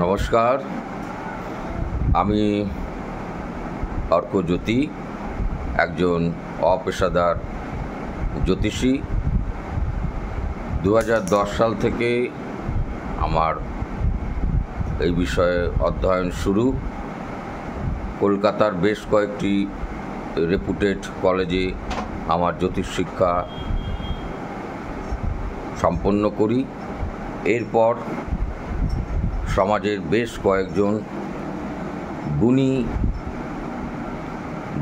নমস্কার, আমি অর্কজ্যোতি, একজন অপেশাদার জ্যোতিষী। 2010 সাল থেকে আমার এই বিষয়ে অধ্যয়ন শুরু। কলকাতার বেশ কয়েকটি রেপুটেড কলেজে আমার জ্যোতিষ শিক্ষা সম্পন্ন করি। এরপর সমাজের বেশ কয়েকজন গুণী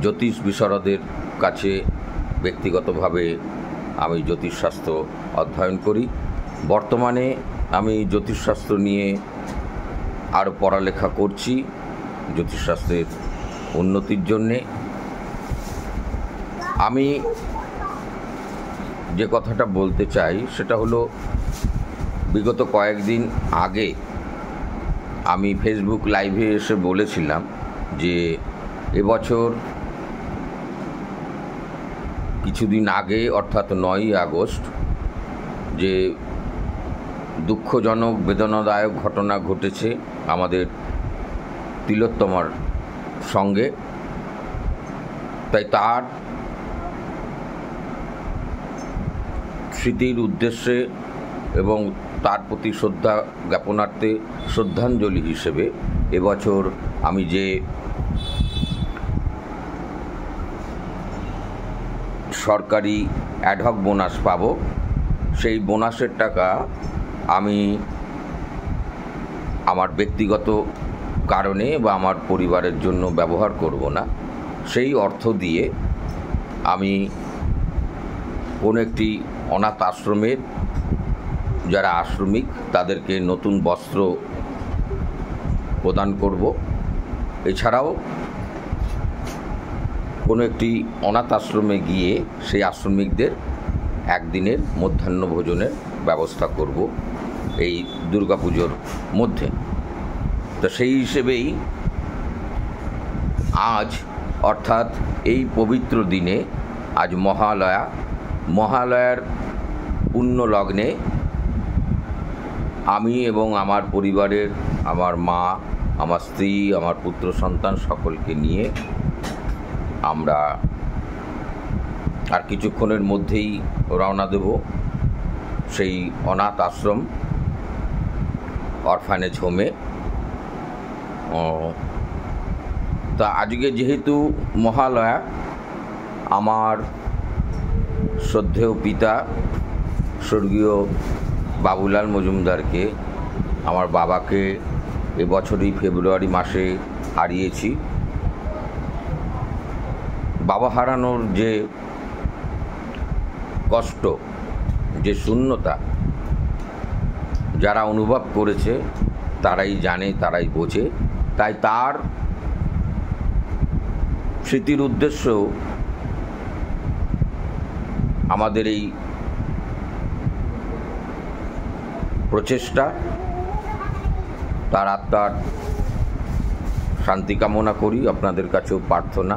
জ্যোতিষ বিশারদের কাছে ব্যক্তিগতভাবে আমি জ্যোতিষশাস্ত্র অধ্যয়ন করি। বর্তমানে আমি জ্যোতিষশাস্ত্র নিয়ে আরও পড়ালেখা করছি জ্যোতিষশাস্ত্রের উন্নতির জন্যে। আমি যে কথাটা বলতে চাই সেটা হলো, বিগত কয়েকদিন আগে আমি ফেসবুক লাইভে এসে বলেছিলাম যে এবছর কিছুদিন আগে অর্থাৎ 9ই আগস্ট যে দুঃখজনক বেদনাদায়ক ঘটনা ঘটেছে আমাদের তিলোত্তমার সঙ্গে, তাই তার স্মৃতির উদ্দেশ্যে এবং তার প্রতি শ্রদ্ধা জ্ঞাপনার্থে শ্রদ্ধাঞ্জলি হিসেবে এবছর আমি যে সরকারি অ্যাডহক বোনাস পাব, সেই বোনাসের টাকা আমি আমার ব্যক্তিগত কারণে বা আমার পরিবারের জন্য ব্যবহার করব না। সেই অর্থ দিয়ে আমি কোনো একটি অনাথ আশ্রমের যারা আশ্রমিক তাদেরকে নতুন বস্ত্র প্রদান করব। এছাড়াও কোনো একটি অনাথ আশ্রমে গিয়ে সেই আশ্রমিকদের একদিনের মধ্যাহ্ন ভোজনের ব্যবস্থা করব এই দুর্গাপুজোর মধ্যে। তো সেই হিসেবেই আজ অর্থাৎ এই পবিত্র দিনে, আজ মহালয়ার পুণ্য লগ্নে আমি এবং আমার পরিবারের, আমার মা, আমার স্ত্রী, আমার পুত্র সন্তান সকলকে নিয়ে আমরা আর কিছুক্ষণের মধ্যেই রওনা দেব সেই অনাথ আশ্রম অরফানেজ হোমে। তা আজকে যেহেতু মহালয়া, আমার শ্রদ্ধেয় পিতা স্বর্গীয় বাবুলাল মজুমদারকে, আমার বাবাকে এবছরই ফেব্রুয়ারি মাসে হারিয়েছি। বাবা হারানোর যে কষ্ট, যে শূন্যতা যারা অনুভব করেছে তারাই জানে, তারাই বোঝে। তাই তার স্মৃতির উদ্দেশ্য আমাদের এই প্রচেষ্টা। তার আত্মার শান্তি কামনা করি। আপনাদের কাছেও প্রার্থনা,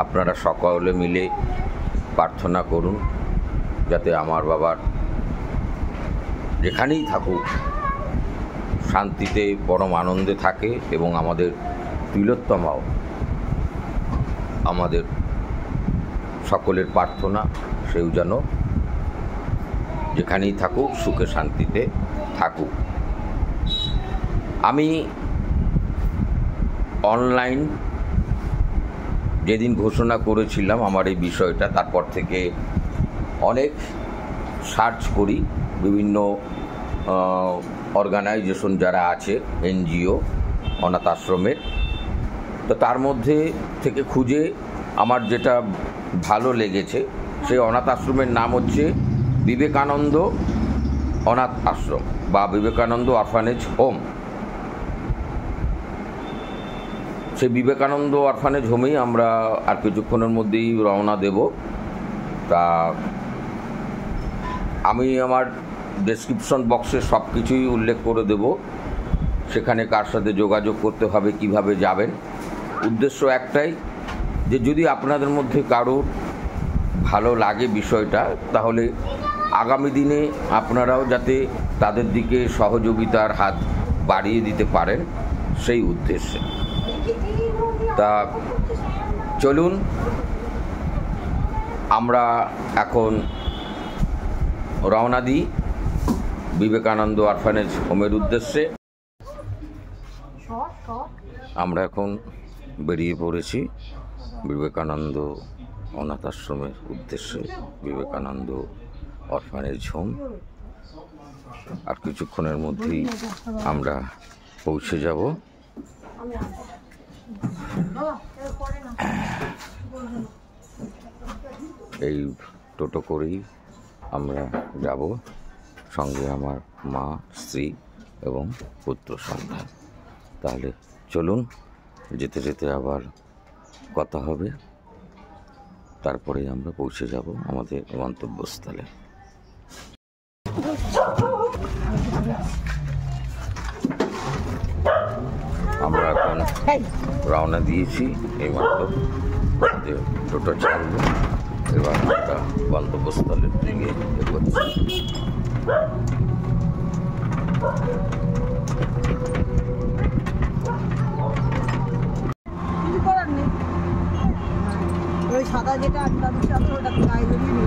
আপনারা সকলে মিলে প্রার্থনা করুন যাতে আমার বাবার যেখানেই থাকুক শান্তিতে পরম আনন্দে থাকে, এবং আমাদের তিলোত্তমাও আমাদের সকলের প্রার্থনা সেও যেন যেখানেই থাকুক সুখে শান্তিতে থাকুক। আমি অনলাইন যেদিন ঘোষণা করেছিলাম আমার এই বিষয়টা, তারপর থেকে অনেক সার্চ করি বিভিন্ন অর্গানাইজেশন যারা আছে, এনজিও, অনাথ আশ্রমের। তো তার মধ্যে থেকে খুঁজে আমার যেটা ভালো লেগেছে, সেই অনাথ আশ্রমের নাম হচ্ছে বিবেকানন্দ অনাথ আশ্রম বা বিবেকানন্দ অরফানেজ হোম। সেই বিবেকানন্দ অরফানেজ হোমেই আমরা আর কিছুক্ষণের মধ্যেই রওনা দেব। তা আমি আমার ডেসক্রিপশন বক্সে সব কিছুই উল্লেখ করে দেব, সেখানে কার সাথে যোগাযোগ করতে হবে, কিভাবে যাবেন। উদ্দেশ্য একটাই, যে যদি আপনাদের মধ্যে কারোর ভালো লাগে বিষয়টা, তাহলে আগামী দিনে আপনারাও যাতে তাদের দিকে সহযোগিতার হাত বাড়িয়ে দিতে পারেন সেই উদ্দেশ্যে। তা চলুন আমরা এখন রওনা দিই বিবেকানন্দ অরফানেজ হোমের উদ্দেশ্যে। আমরা এখন বেরিয়ে পড়েছি বিবেকানন্দ অনাথ আশ্রমের উদ্দেশ্যে, বিবেকানন্দ অরফানেজ হোম। আর কিছুক্ষণের মধ্যেই আমরা পৌঁছে যাব। এই টোটো করেই আমরা যাব, সঙ্গে আমার মা, স্ত্রী এবং পুত্র সন্তান। তাহলে চলুন, যেতে যেতে আবার কথা হবে, তারপরেই আমরা পৌঁছে যাব আমাদের গন্তব্যস্থলে। আমরা এখন রওনা দিয়েছি, এইমাত্র যে টোটো চালবো, এবার আমরা গন্তব্যস্থলের দিকে এগোচ্ছি। ওই সাদা যেটা ওটা গায়ে জড়িয়ে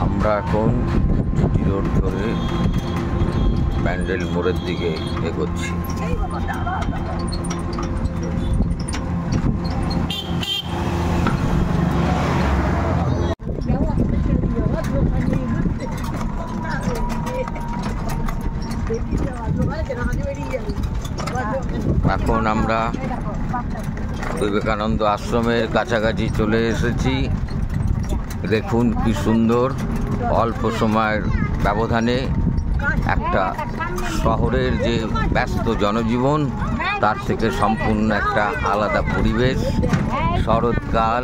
আমরা এখন জিটি রোড ধরে প্যান্ডেল মোড়ের দিকে এগোচ্ছি। এখন আমরা বিবেকানন্দ আশ্রমের কাছাকাছি চলে এসেছি। দেখুন কি সুন্দর, অল্প সময়ের ব্যবধানে একটা শহরের যে ব্যস্ত জনজীবন তার থেকে সম্পূর্ণ একটা আলাদা পরিবেশ। শরৎকাল,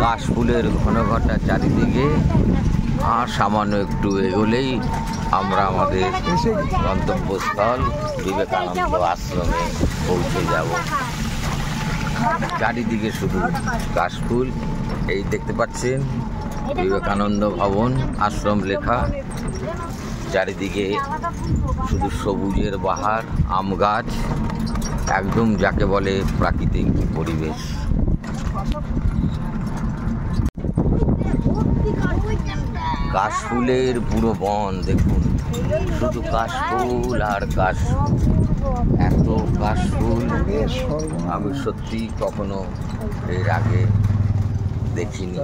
কাশফুলের ঘনঘটা চারিদিকে, আর সামান্য একটু এগোলেই আমরা আমাদের গন্তব্যস্থল বিবেকানন্দ আশ্রমে পৌঁছে যাব। চারিদিকে শুধু কাশফুল, এই দেখতে পাচ্ছেন বিবেকানন্দ ভবন আশ্রম লেখা, চারিদিকে শুধু সবুজের বাহার, আম গাছ, একদম যাকে বলে প্রাকৃতিক পরিবেশ। কাশফুলের পুরো বন দেখুন, শুধু কাশফুল আর কাশফুল, এত কাশফুল আমি সত্যি কখনো এর আগে দেখিনি।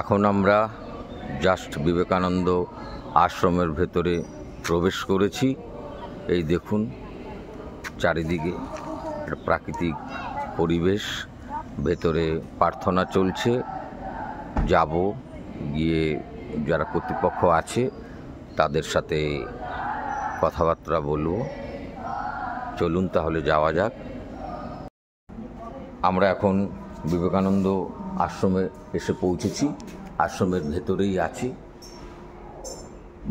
এখন আমরা জাস্ট বিবেকানন্দ আশ্রমের ভেতরে প্রবেশ করেছি। এই দেখুন চারিদিকে একটা প্রাকৃতিক পরিবেশ, ভেতরে প্রার্থনা চলছে। যাব, গিয়ে যারা কর্তৃপক্ষ আছে তাদের সাথে কথাবার্তা বলবো। চলুন তাহলে যাওয়া যাক। আমরা এখন বিবেকানন্দ আশ্রমে এসে পৌঁছেছি, আশ্রমের ভেতরেই আছি।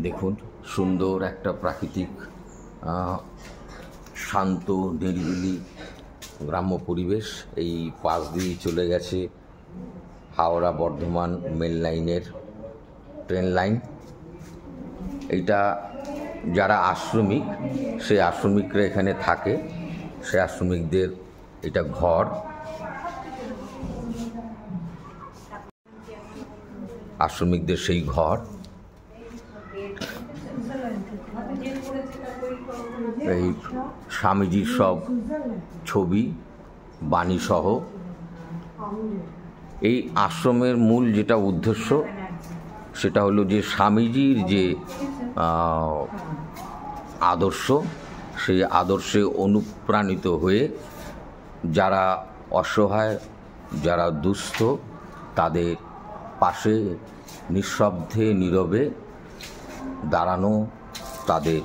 দেখুন সুন্দর একটা প্রাকৃতিক শান্ত নিরিবিলি গ্রাম্য পরিবেশ। এই পাশ দিয়ে চলে গেছে হাওড়া বর্ধমান মেল লাইনের ট্রেন লাইন। এইটা যারা আশ্রমিক, সেই আশ্রমিকরা এখানে থাকে, সে আশ্রমিকদের এটা ঘর। আশ্রমিকদের সেই ঘর। এই স্বামীজির সব ছবি, বাণী সহ। এই আশ্রমের মূল যেটা উদ্দেশ্য সেটা হলো যে স্বামীজির যে আদর্শ সেই আদর্শে অনুপ্রাণিত হয়ে যারা অসহায়, যারা দুস্থ, তাদের পাশে নিঃশব্দে নীরবে দাঁড়ানো, তাদের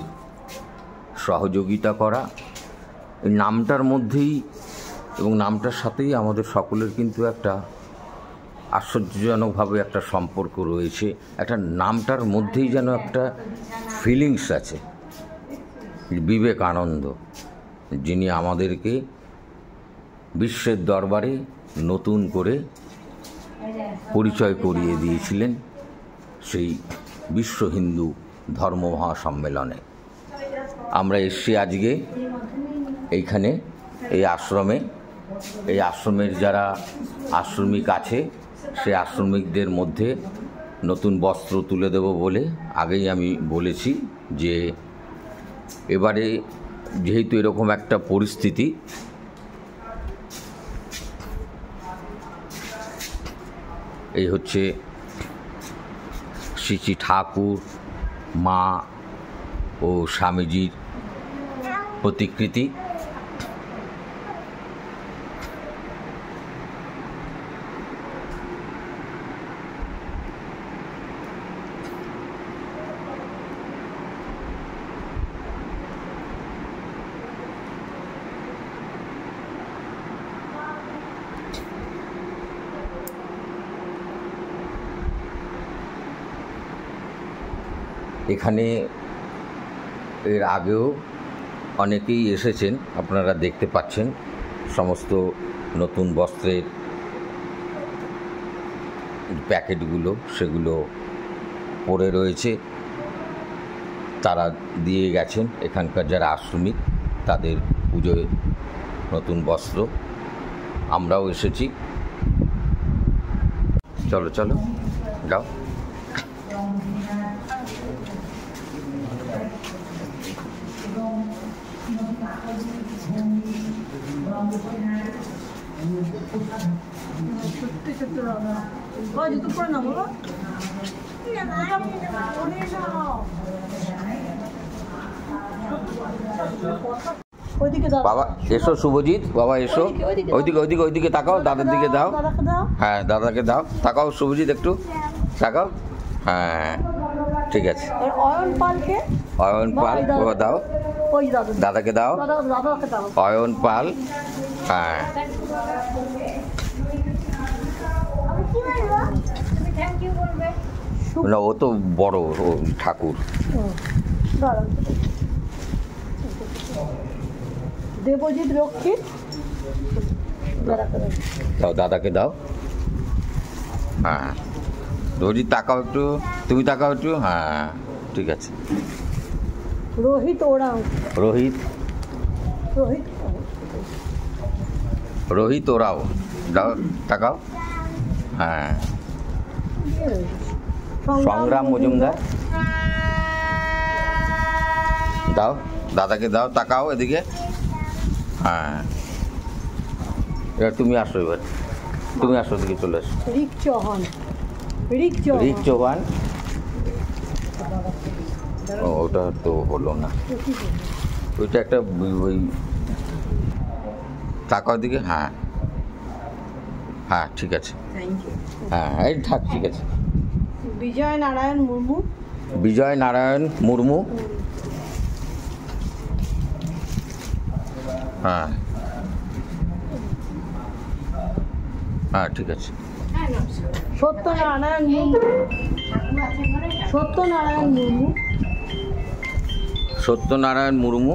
সহযোগিতা করা। এই নামটার মধ্যেই এবং নামটার সাথেই আমাদের সকলের কিন্তু একটা আশ্চর্যজনকভাবে একটা সম্পর্ক রয়েছে। একটা নামটার মধ্যেই যেন একটা ফিলিংস আছে। বিবেকানন্দ, যিনি আমাদেরকে বিশ্বের দরবারে নতুন করে পরিচয় করিয়ে দিয়েছিলেন সেই বিশ্ব হিন্দু ধর্ম মহাসম্মেলনে। আমরা এসছি আজকে এইখানে, এই আশ্রমে। এই আশ্রমের যারা আশ্রমিক আছে, সেই আশ্রমিকদের মধ্যে নতুন বস্ত্র তুলে দেব বলে আগেই আমি বলেছি যে এবারে যেহেতু এরকম একটা পরিস্থিতি, এই হচ্ছে শ্রী ঠাকুর, মা ও স্বামীজির প্রতিকৃতি। এখানে এর আগেও অনেকেই এসেছেন, আপনারা দেখতে পাচ্ছেন সমস্ত নতুন বস্ত্রের প্যাকেটগুলো, সেগুলো পড়ে রয়েছে। তারা দিয়ে গেছেন এখানকার যারা আশ্রমিক, তাদের পুজোয় নতুন বস্ত্র। আমরাও এসেছি। চলো চলো যাও। জুতো পরে না বলো। বাবা এসো, শুভজিৎ বাবা এসো, ওইদিকে ওইদিকে ওইদিকে তাকাও, দাদার দিকে দাও। হ্যাঁ দাদাকে দাও, তাকাও শুভজিৎ, একটু তাকাও। হ্যাঁ ঠিক আছে। অয়ন পাল বাবা দাও, দাদাকে দাও। অয়ন পাল, হ্যাঁ না ও তো বড়, ও ঠাকুর। দেবজিৎ রক্ষিত, দাও দাদাকে দাও। হ্যাঁ দেবজিৎ তাকাও একটু, তুমি তাকাও একটু। হ্যাঁ ঠিক আছে। রোহিত ওরাও, রোহিত রোহিত রোহিত ওরাও দাও, তাকাও। হ্যাঁ সংগ্রাম মজুমদার দাও, দাদাকে দাও, তাকাও এদিকে। হ্যাঁ এবার তুমি আসো, এবার তুমি আসো, এদিকে চলে আসো। রিক চৌহান, রিক চৌহান। ও ওটা তো হলো না, ওইটা একটা ওই তাকাও দিকে। হ্যাঁ হ্যাঁ ঠিক আছে। হ্যাঁ এই থাক, ঠিক আছে। বিজয় নারায়ণ মুর্মু, বিজয় নারায়ণ মুর্মু। হ্যাঁ হ্যাঁ ঠিক আছে। সত্যনারায়ণ মুর্মু, সত্যনারায়ণ মুর্মু, সত্যনারায়ণ মুর্মু।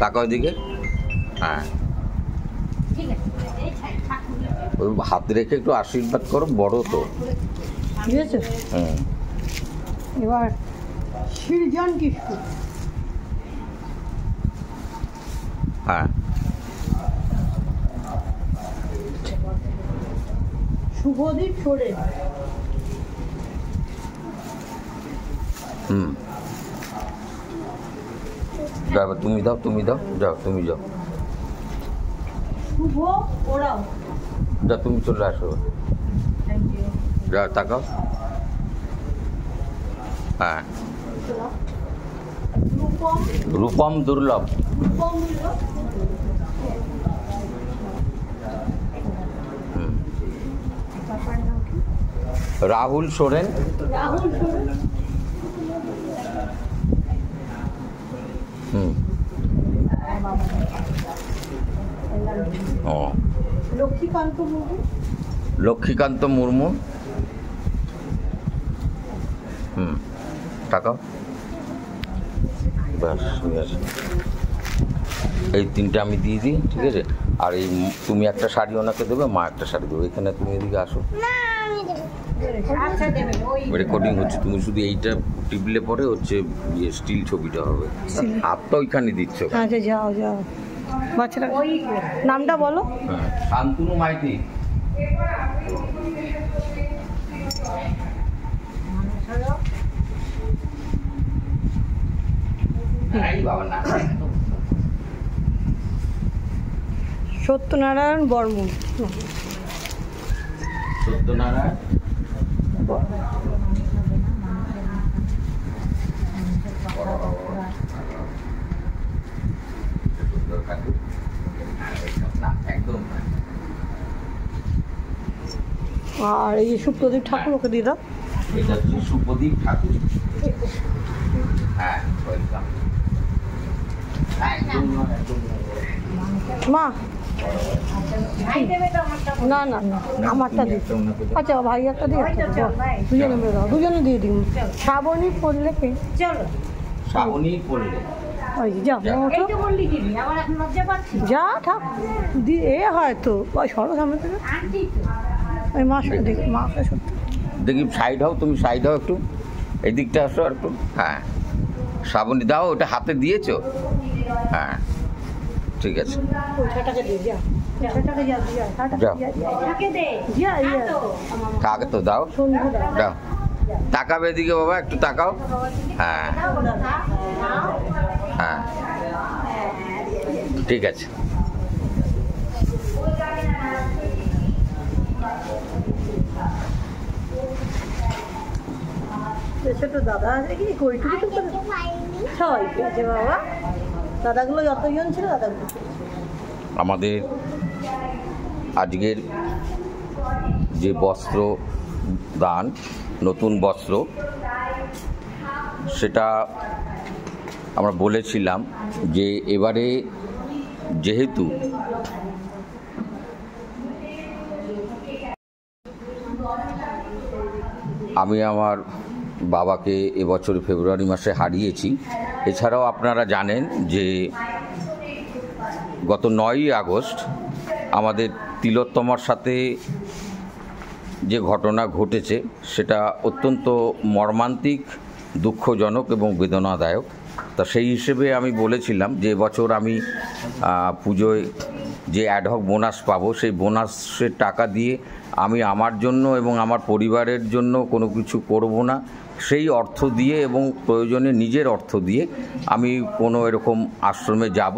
তাকাও দিকে। হ্যাঁ ওই হাত রেখে একটু আশীর্বাদ করো, বড় তো। ঠিক আছে। এবার সৃজন কিশোর, হ্যাঁ শুভদীপ সোরেন, যাও তুমি দাও, তুমি দাও, যাও তুমি যাও, শুভ ওরাও, যা তুমি চলে আসো। যা তাকাও। হ্যাঁ রূপম দুর্লভ। রাহুল সোরেন। ও লক্ষ্মীকান্ত মুর্মু। টাকা ব্যাস ঠিক আছে, এই তিনটে আমি দিয়ে দিই, ঠিক আছে। আর এই তুমি একটা শাড়ি ওনাকে দেবে, মা একটা শাড়ি দেবে। এখানে তুমি এদিকে আসো, রেকর্ডিং হচ্ছে, তুমি শুধু এইটা টিপলে পরে হচ্ছে ইয়ে স্টিল ছবিটা হবে। হাতটা ওইখানে দিচ্ছ। আচ্ছা যাও যাও, বাচ্চাটা নামটা বলো। হ্যাঁ, শান্তনু মাইতি। সত্যনারায়ণ বর্মন। সত্যনারায়ণ একদম। আর এই সুপ্রদীপ ঠাকুর, ওকে দিয়ে দাও। এটা হচ্ছে সুপ্রদীপ ঠাকুর। হ্যাঁ, ওয়েলকাম। মা না না না, আমারটা দিই। আচ্ছা ভাই একটা দিয়ে, দুজনে মেরে দাও, দুজনে দিয়ে দিই। শ্রাবণী পড়লে কে? চলো শ্রাবণী পড়লে ওই যা যা ঠাক দিয়ে হয়তো ওই সরো সামনে থেকে ওই মাসে দেখি, মাকে সত্যি দেখি। সাইড হও, তুমি সাইড হও একটু, এই দিকটা আসো আর একটু। হ্যাঁ, শ্রাবণী দাও, ওটা হাতে দিয়েছো? হ্যাঁ ঠিক আছে, কাকে তো দাও, দাও। তাকাবে এদিকে বাবা, একটু তাকাও। হ্যাঁ হ্যাঁ ঠিক আছে। ছোট দাদা আছে কি, কইটুকু তো সবাই আছে বাবা। দাদাগুলো যতজন ছিল দাদাগুলো। আমাদের আজকের যে বস্ত্র দান, নতুন বস্ত্র, সেটা আমরা বলেছিলাম যে এবারে যেহেতু আমি আমার বাবাকে এবছর ফেব্রুয়ারি মাসে হারিয়েছি। এছাড়াও আপনারা জানেন যে গত 9ই আগস্ট আমাদের তিলোত্তমার সাথে যে ঘটনা ঘটেছে সেটা অত্যন্ত মর্মান্তিক, দুঃখজনক এবং বেদনাদায়ক। তা সেই হিসেবে আমি বলেছিলাম যে এবছর আমি পুজোয় যে অ্যাডহক বোনাস পাবো, সেই বোনাসের টাকা দিয়ে আমি আমার জন্য এবং আমার পরিবারের জন্য কোনো কিছু করব না। সেই অর্থ দিয়ে এবং প্রয়োজনে নিজের অর্থ দিয়ে আমি কোনো এরকম আশ্রমে যাব,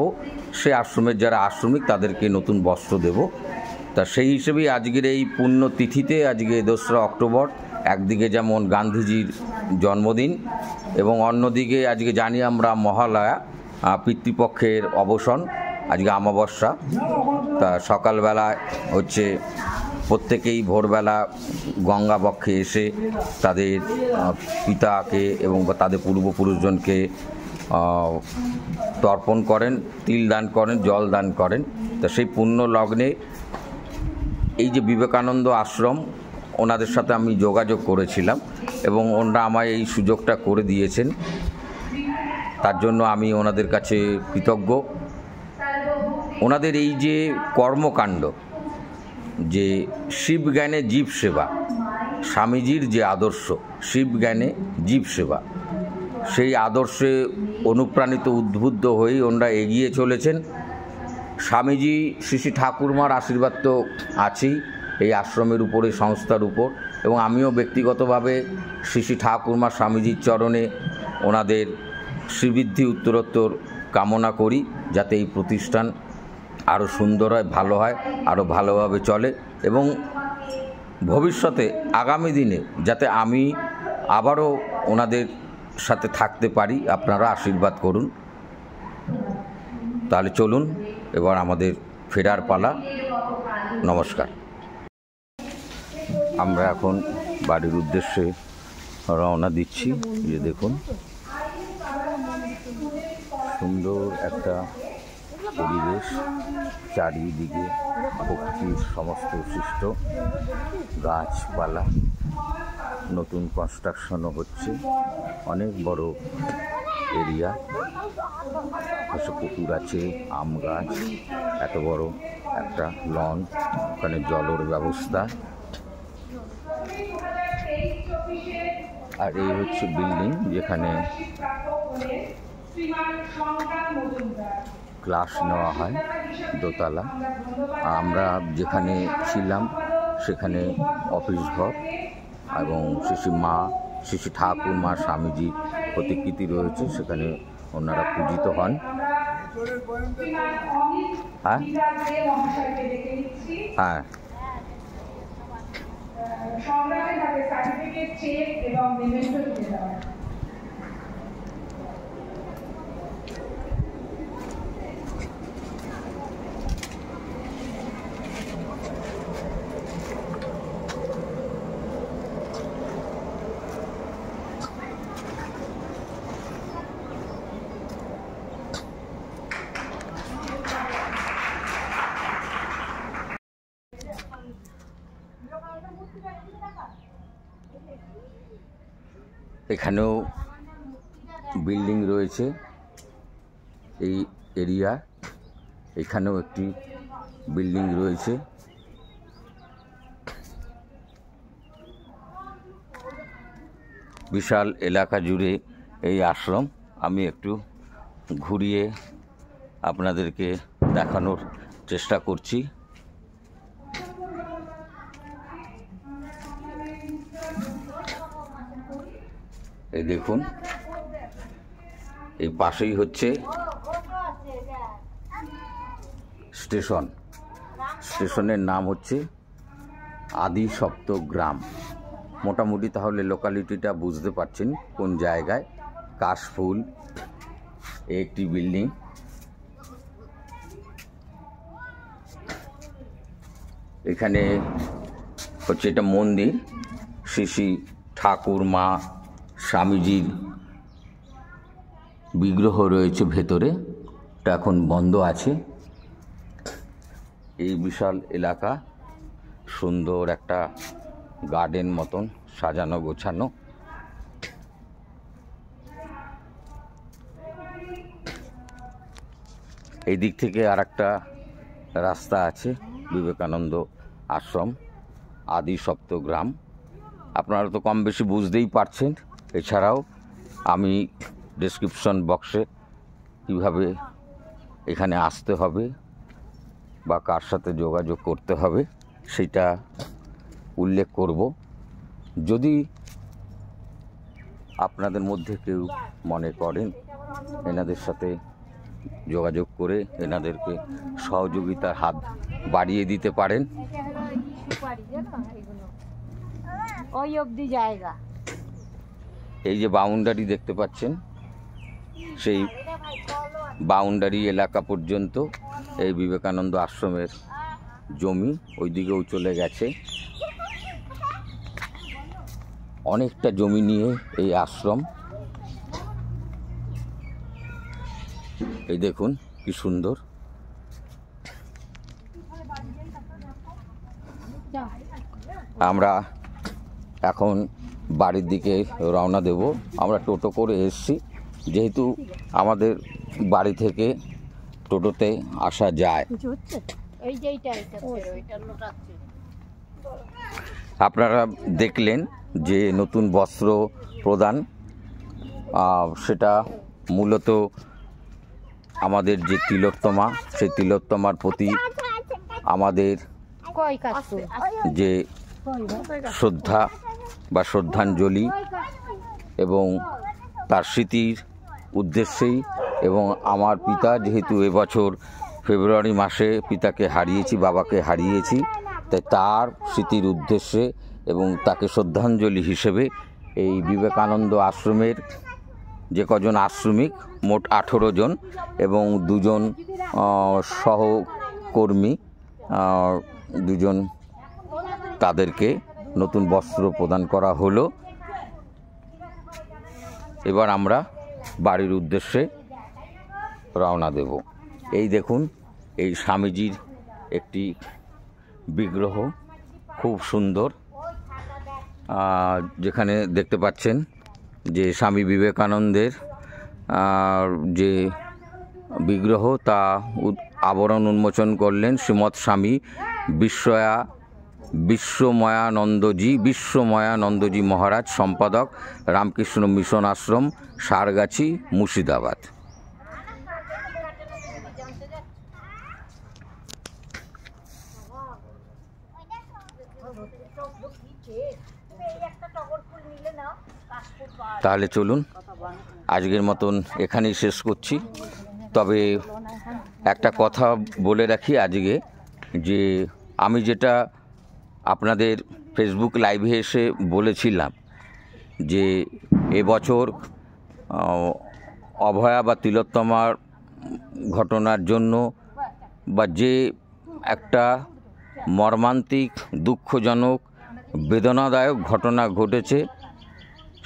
সে আশ্রমের যারা আশ্রমিক তাদেরকে নতুন বস্ত্র দেব। তা সেই হিসেবেই আজকের এই পুণ্যতিথিতে, আজকে 2রা অক্টোবর, একদিকে যেমন গান্ধীজির জন্মদিন এবং অন্যদিকে আজকে জানি আমরা মহালয়া, পিতৃপক্ষের অবসান, আজকে অমাবস্যা। তা সকালবেলা হচ্ছে প্রত্যেকেই ভোরবেলা গঙ্গা বক্ষে এসে তাদের পিতাকে এবং তাদের পূর্বপুরুষজনকে তর্পণ করেন, তিল দান করেন, জল দান করেন। তা সেই পুণ্য লগ্নে এই যে বিবেকানন্দ আশ্রম, ওনাদের সাথে আমি যোগাযোগ করেছিলাম এবং ওনারা আমায় এই সুযোগটা করে দিয়েছেন। তার জন্য আমি ওনাদের কাছে কৃতজ্ঞ। ওনাদের এই যে কর্মকাণ্ড, যে শিব জ্ঞানে জীব সেবা, স্বামীজির যে আদর্শ শিব জ্ঞানে জীব সেবা, সেই আদর্শে অনুপ্রাণিত, উদ্বুদ্ধ হয়েই ওনারা এগিয়ে চলেছেন। স্বামীজি শ্রী শ্রী ঠাকুরমার আশীর্বাদ তো আছেই এই আশ্রমের উপরে, সংস্থার উপর, এবং আমিও ব্যক্তিগতভাবে শ্রী শ্রী ঠাকুরমা স্বামীজির চরণে ওনাদের শ্রীবৃদ্ধি উত্তরোত্তর কামনা করি, যাতে এই প্রতিষ্ঠান আরও সুন্দর হয়, ভালো হয়, আরও ভালোভাবে চলে এবং ভবিষ্যতে আগামী দিনে যাতে আমি আবারও ওনাদের সাথে থাকতে পারি আপনারা আশীর্বাদ করুন। তাহলে চলুন, এবার আমাদের ফেরার পালা। নমস্কার। আমরা এখন বাড়ির উদ্দেশ্যে রওনা দিচ্ছি। যে দেখুন, সুন্দর একটা পরিবেশ, চারিদিকে প্রকৃতির সমস্ত সৃষ্ট, গাছপালা, নতুন কনস্ট্রাকশনও হচ্ছে, অনেক বড় এরিয়া, পাশে পুকুর আছে, আম গাছ, এত বড় একটা লন, ওখানে জলের ব্যবস্থা। আর এই হচ্ছে বিল্ডিং যেখানে ক্লাস নেওয়া হয়, দোতলা। আমরা যেখানে ছিলাম সেখানে অফিস ঘর, এবং শ্রী ঠাকুর মা স্বামীজির প্রতিকৃতি রয়েছে, সেখানে ওনারা পূজিত হন। হ্যাঁ হ্যাঁ, এখানেও বিল্ডিং রয়েছে এই এরিয়া, এখানেও একটি বিল্ডিং রয়েছে। বিশাল এলাকা জুড়ে এই আশ্রম। আমি একটু ঘুরিয়ে আপনাদেরকে দেখানোর চেষ্টা করছি। এই দেখুন, এই পাশেই হচ্ছে স্টেশন। স্টেশনের নাম হচ্ছে আদি সপ্তগ্রাম। মোটামুটি তাহলে লোকালিটিটা বুঝতে পারছেন কোন জায়গায়। কাশফুল একটি বিল্ডিং, এখানে হচ্ছে এটা মন্দির, শ্রী ঠাকুর মা স্বামীজির বিগ্রহ রয়েছে ভেতরে, এটা এখন বন্ধ আছে। এই বিশাল এলাকা, সুন্দর একটা গার্ডেন মতন সাজানো গোছানো। এই দিক থেকে আর একটা রাস্তা আছে, বিবেকানন্দ আশ্রম, আদি সপ্তগ্রাম। আপনারা তো কম বেশি বুঝতেই পারছেন। এছাড়াও আমি ডেসক্রিপশন বক্সে কীভাবে এখানে আসতে হবে বা কার সাথে যোগাযোগ করতে হবে সেটা উল্লেখ করব। যদি আপনাদের মধ্যে কেউ মনে করেন এনাদের সাথে যোগাযোগ করে এনাদেরকে সহযোগিতার হাত বাড়িয়ে দিতে পারেন। ওই অবধি জায়গা, এই যে বাউন্ডারি দেখতে পাচ্ছেন, সেই বাউন্ডারি এলাকা পর্যন্ত এই বিবেকানন্দ আশ্রমের জমি, ওইদিকেও চলে গেছে। অনেকটা জমি নিয়ে এই আশ্রম। এই দেখুন কি সুন্দর। আমরা এখন বাড়ির দিকে রওনা দেব। আমরা টোটো করে এসেছি, যেহেতু আমাদের বাড়ি থেকে টোটোতে আসা যায়। আপনারা দেখলেন যে নতুন বস্ত্র প্রদান, সেটা মূলত আমাদের যে তিলোত্তমা, সেই তিলোত্তমার প্রতি আমাদের যে শ্রদ্ধা বা শ্রদ্ধাঞ্জলি এবং তার স্মৃতির উদ্দেশ্যেই, এবং আমার পিতা যেহেতু এবছর ফেব্রুয়ারি মাসে পিতাকে হারিয়েছি, বাবাকে হারিয়েছি, তাই তার স্মৃতির উদ্দেশ্যে এবং তাকে শ্রদ্ধাঞ্জলি হিসেবে এই বিবেকানন্দ আশ্রমের যে কজন আশ্রমিক, মোট 18 জন, এবং 2 জন সহকর্মী, 2 জন, তাদেরকে নতুন বস্ত্র প্রদান করা হলো। এবার আমরা বাড়ির উদ্দেশ্যে রওনা দেব। এই দেখুন, এই স্বামীজির একটি বিগ্রহ, খুব সুন্দর, যেখানে দেখতে পাচ্ছেন যে স্বামী বিবেকানন্দের যে বিগ্রহ তা আবরণ উন্মোচন করলেন শ্রীমৎ স্বামী বিশ্বময়ানন্দজি মহারাজ, সম্পাদক, রামকৃষ্ণ মিশন আশ্রম, সারগাছি, মুর্শিদাবাদ। তাহলে চলুন, আজকের মতন এখানেই শেষ করছি। তবে একটা কথা বলে রাখি আজকে, যে আমি যেটা আপনাদের ফেসবুক লাইভে এসে বলেছিলাম যে এবছর অভয়া বা তিলোত্তমার ঘটনার জন্য, বা যে একটা মর্মান্তিক, দুঃখজনক, বেদনাদায়ক ঘটনা ঘটেছে,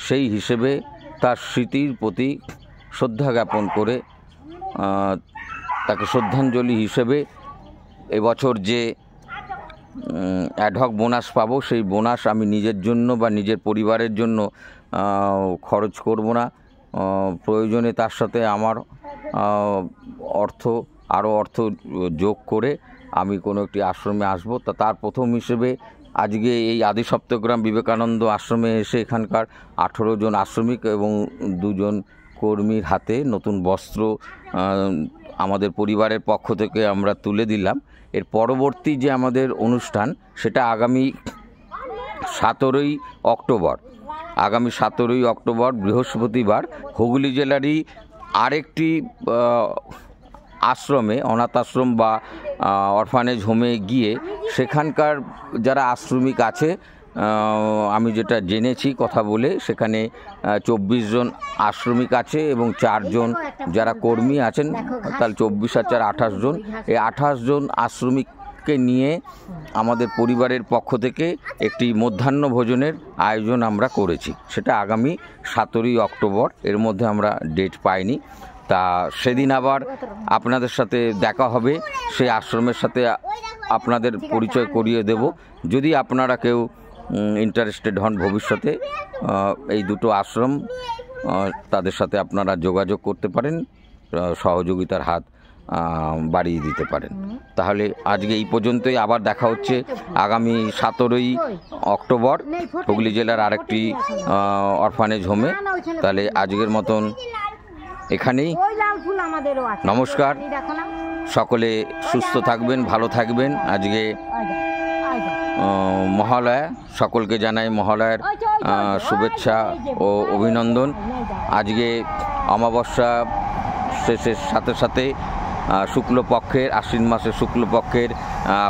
সেই হিসেবে তার স্মৃতির প্রতি শ্রদ্ধা জ্ঞাপন করে তাকে শ্রদ্ধাঞ্জলি হিসেবে এবছর যে অ্যাডহক বোনাস পাবো, সেই বোনাস আমি নিজের জন্য বা নিজের পরিবারের জন্য খরচ করব না। প্রয়োজনে তার সাথে আমার আরও অর্থ যোগ করে আমি কোনো একটি আশ্রমে আসব। তার প্রথম হিসেবে আজকে এই আদি সপ্তগ্রাম বিবেকানন্দ আশ্রমে এসে এখানকার 18 জন আশ্রমিক এবং 2 জন কর্মীর হাতে নতুন বস্ত্র আমাদের পরিবারের পক্ষ থেকে আমরা তুলে দিলাম। এর পরবর্তী যে আমাদের অনুষ্ঠান, সেটা আগামী 17ই অক্টোবর বৃহস্পতিবার হুগলি জেলারই আরেকটি আশ্রমে, অনাথ আশ্রম বা অরফানেজ হোমে গিয়ে সেখানকার যারা আশ্রমিক আছে, আমি যেটা জেনেছি কথা বলে, সেখানে 24 জন আশ্রমিক আছে এবং 4 জন যারা কর্মী আছেন, তাহলে 24 আর 4 28 জন। এই 28 জন আশ্রমিককে নিয়ে আমাদের পরিবারের পক্ষ থেকে একটি মধ্যাহ্ন ভোজনের আয়োজন আমরা করেছি। সেটা আগামী 17ই অক্টোবর, এর মধ্যে আমরা ডেট পাইনি। তা সেদিন আবার আপনাদের সাথে দেখা হবে, সেই আশ্রমের সাথে আপনাদের পরিচয় করিয়ে দেব। যদি আপনারা কেউ ইন্টারেস্টেড হন ভবিষ্যতে, এই দুটো আশ্রম, তাদের সাথে আপনারা যোগাযোগ করতে পারেন, সহযোগিতার হাত বাড়িয়ে দিতে পারেন। তাহলে আজকে এই পর্যন্তই। আবার দেখা হচ্ছে আগামী 17ই অক্টোবর হুগলি জেলার আরেকটি অরফানেজ হোমে। তাহলে আজকের মতন এখানেই, নমস্কার। সকলে সুস্থ থাকবেন, ভালো থাকবেন। আজকে মহালয়া, সকলকে জানাই মহালয়ার শুভেচ্ছা ও অভিনন্দন। আজকে অমাবস্যা শেষের সাথে সাথে শুক্লপক্ষের, আশ্বিন মাসের শুক্লপক্ষের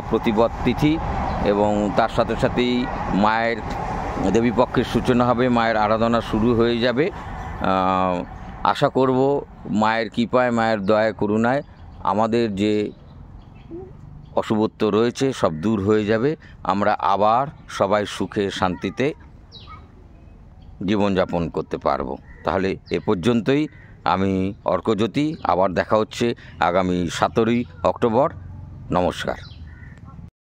প্রতিপদ তিথি, এবং তার সাথে সাথেই মায়ের দেবীপক্ষের সূচনা হবে, মায়ের আরাধনা শুরু হয়ে যাবে। আশা করব মায়ের কৃপায়, মায়ের দয়ায়, করুণায় আমাদের যে অশুভত্ব রয়েছে সব দূর হয়ে যাবে। আমরা আবার সবাই সুখে শান্তিতে জীবনযাপন করতে পারবো। তাহলে এ পর্যন্তই। আমি অর্কজ্যোতি। আবার দেখা হচ্ছে আগামী 17ই অক্টোবর। নমস্কার।